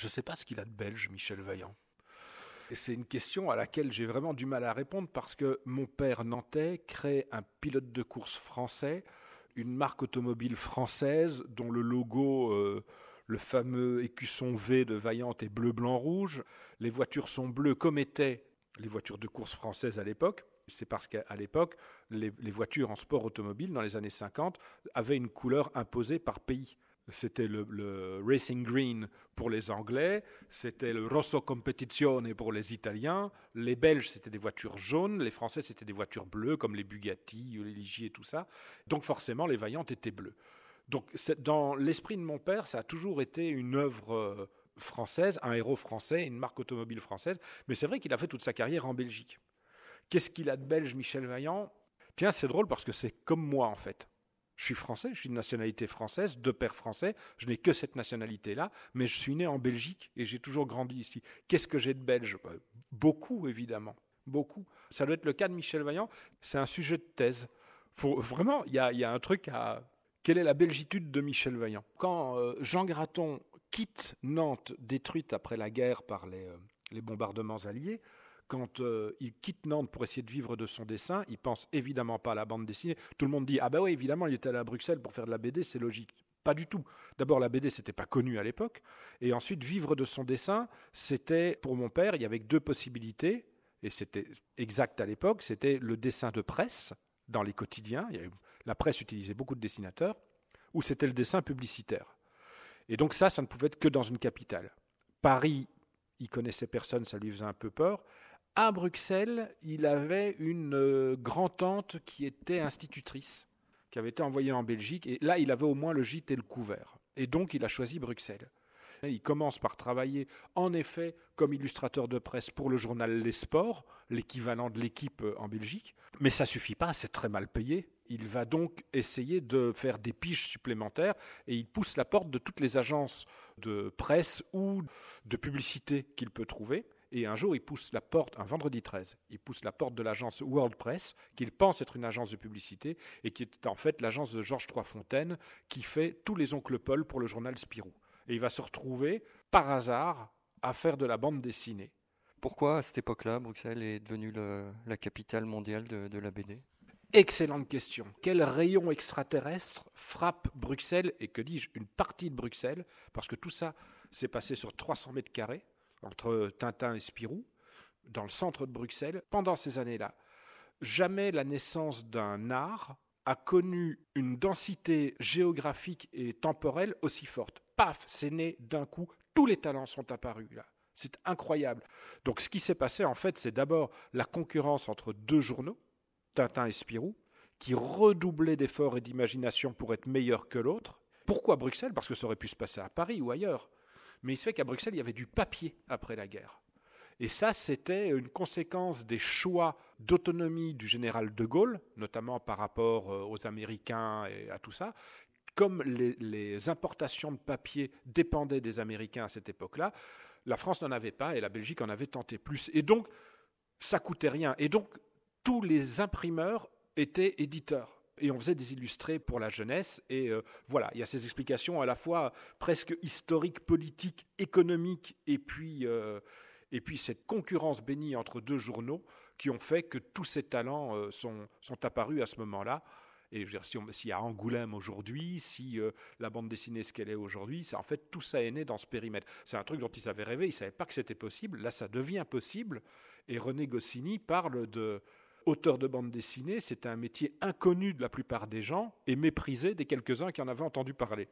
Je ne sais pas ce qu'il a de belge, Michel Vaillant. Et c'est une question à laquelle j'ai vraiment du mal à répondre parce que mon père nantais crée un pilote de course français, une marque automobile française dont le logo, le fameux écusson V de Vaillant est bleu, blanc, rouge. Les voitures sont bleues comme étaient les voitures de course françaises à l'époque. C'est parce qu'à l'époque, les voitures en sport automobile, dans les années 50, avaient une couleur imposée par pays. C'était le Racing Green pour les Anglais, c'était le Rosso Competizione pour les Italiens, les Belges c'était des voitures jaunes, les Français c'était des voitures bleues comme les Bugatti, les Ligier et tout ça. Donc forcément les Vaillantes étaient bleues. Donc dans l'esprit de mon père, ça a toujours été une œuvre française, un héros français, une marque automobile française. Mais c'est vrai qu'il a fait toute sa carrière en Belgique. Qu'est-ce qu'il a de belge, Michel Vaillant? Tiens, c'est drôle parce que c'est comme moi en fait. Je suis français, je suis de nationalité française, de père français, je n'ai que cette nationalité-là, mais je suis né en Belgique et j'ai toujours grandi ici. Qu'est-ce que j'ai de belge? Beaucoup, évidemment, beaucoup. Ça doit être le cas de Michel Vaillant, c'est un sujet de thèse. Vraiment, il y a un truc à... Quelle est la belgitude de Michel Vaillant? Quand Jean Graton quitte Nantes, détruite après la guerre par les bombardements alliés, quand il quitte Nantes pour essayer de vivre de son dessin, il pense évidemment pas à la bande dessinée. Tout le monde dit ah ben oui évidemment il était allé à Bruxelles pour faire de la BD, c'est logique. Pas du tout. D'abord la BD c'était pas connu à l'époque, et ensuite vivre de son dessin, c'était pour mon père il y avait que deux possibilités, et c'était exact à l'époque, c'était le dessin de presse dans les quotidiens. La presse utilisait beaucoup de dessinateurs, ou c'était le dessin publicitaire. Et donc ça ne pouvait être que dans une capitale. Paris, il connaissait personne, ça lui faisait un peu peur. À Bruxelles, il avait une grand-tante qui était institutrice, qui avait été envoyée en Belgique. Et là, il avait au moins le gîte et le couvert. Et donc, il a choisi Bruxelles. Il commence par travailler, en effet, comme illustrateur de presse pour le journal Les Sports, l'équivalent de l'Équipe en Belgique. Mais ça ne suffit pas, c'est très mal payé. Il va donc essayer de faire des piges supplémentaires et il pousse la porte de toutes les agences de presse ou de publicité qu'il peut trouver. Et un jour, il pousse la porte, un vendredi 13, il pousse la porte de l'agence World Press, qu'il pense être une agence de publicité, et qui est en fait l'agence de Georges Troisfontaine, qui fait tous les oncles Paul pour le journal Spirou. Et il va se retrouver, par hasard, à faire de la bande dessinée. Pourquoi, à cette époque-là, Bruxelles est devenue la capitale mondiale de la BD? Excellente question. Quel rayon extraterrestre frappe Bruxelles, et que dis-je, une partie de Bruxelles, parce que tout ça s'est passé sur 300 mètres carrés, entre Tintin et Spirou, dans le centre de Bruxelles, pendant ces années-là. Jamais la naissance d'un art a connu une densité géographique et temporelle aussi forte. Paf, c'est né d'un coup, tous les talents sont apparus là. C'est incroyable. Donc ce qui s'est passé en fait, c'est d'abord la concurrence entre deux journaux, Tintin et Spirou, qui redoublaient d'efforts et d'imagination pour être meilleurs que l'autre. Pourquoi Bruxelles? Parce que ça aurait pu se passer à Paris ou ailleurs. Mais il se fait qu'à Bruxelles, il y avait du papier après la guerre. Et ça, c'était une conséquence des choix d'autonomie du général de Gaulle, notamment par rapport aux Américains et à tout ça. Comme les importations de papier dépendaient des Américains à cette époque-là, la France n'en avait pas et la Belgique en avait tenté plus. Et donc, ça coûtait rien. Et donc, tous les imprimeurs étaient éditeurs. Et on faisait des illustrés pour la jeunesse. Et voilà, il y a ces explications à la fois presque historiques, politiques, économiques, et puis cette concurrence bénie entre deux journaux qui ont fait que tous ces talents sont apparus à ce moment-là. Et je veux dire, s'il y a Angoulême aujourd'hui, si la bande dessinée est ce qu'elle est aujourd'hui, en fait, tout ça est né dans ce périmètre. C'est un truc dont ils avaient rêvé, ils ne savaient pas que c'était possible. Là, ça devient possible. Et René Goscinny parle de... Auteur de bande dessinée, c'était un métier inconnu de la plupart des gens et méprisé des quelques-uns qui en avaient entendu parler.